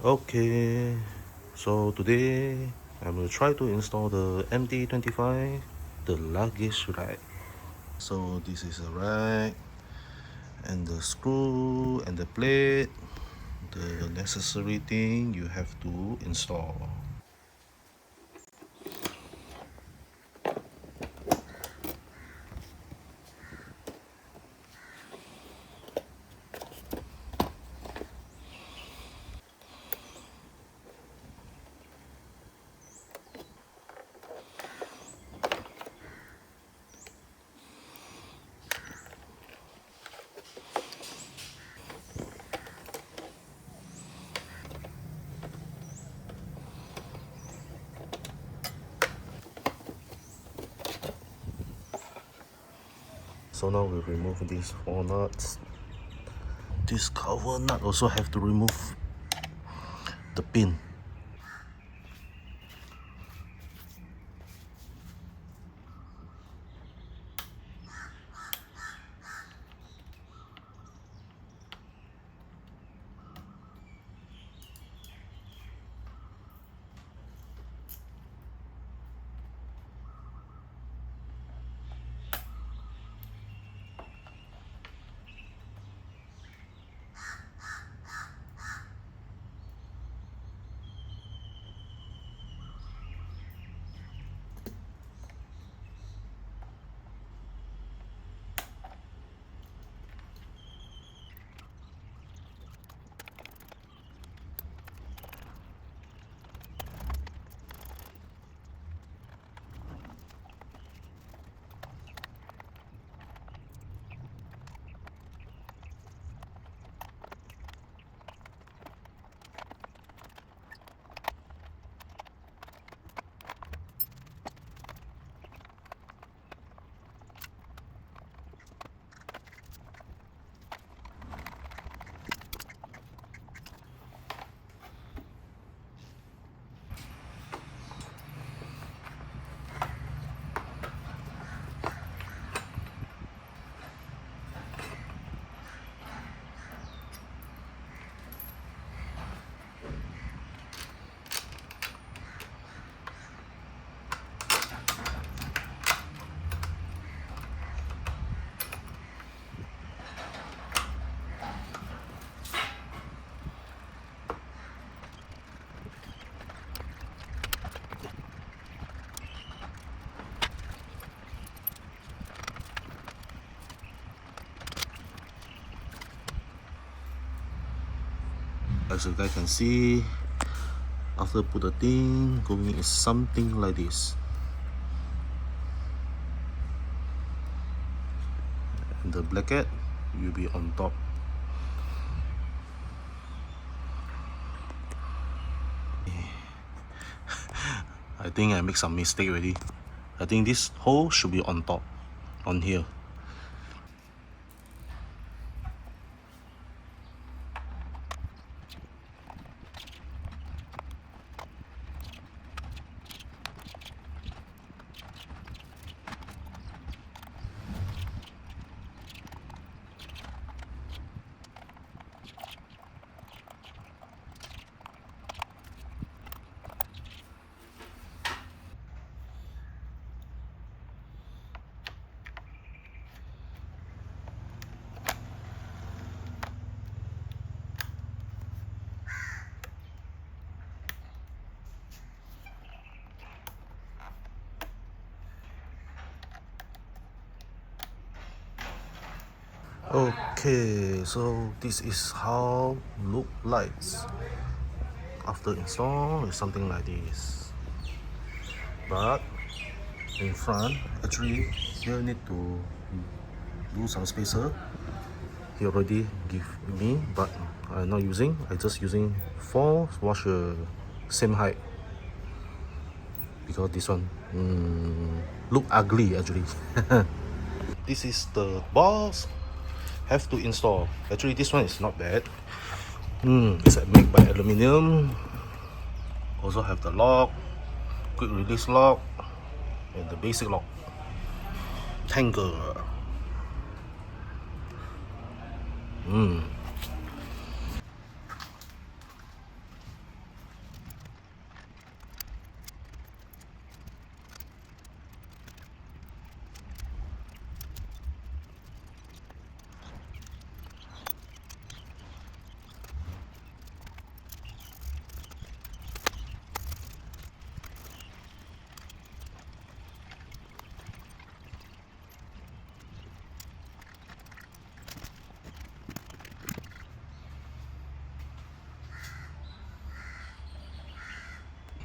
Okay, so today I will try to install the MT25, the luggage rack. So this is a rack and the screw and the plate, the necessary thing you have to install. So now we remove these 4 nuts. This cover nut also have to remove the pin. As you guys can see, after put the thing going is something like this. And the bracket will be on top. I think I make some mistake already. I think this hole should be on top, on here. Okay, so this is how look like after install. It's something like this, but in front actually here need to do some spacer. He already give me, but I'm not using. I just using 4 washer, same height, because this one look ugly actually. This is the box have to install. Actually this one is not bad. It's made by aluminium. Also have the lock, quick release lock, and the basic lock. Tangle.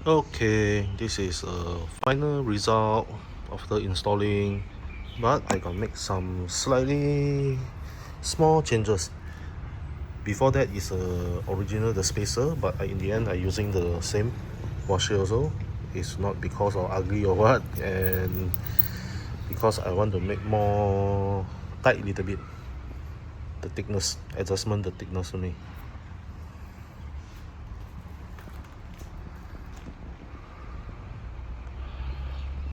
Okay, this is a final result after installing, but I got make some slightly small changes. Before that is original the spacer, but in the end I using the same washer also. It's not because of ugly or what, and because I want to make more tight little bit the thickness, adjustment the thickness only.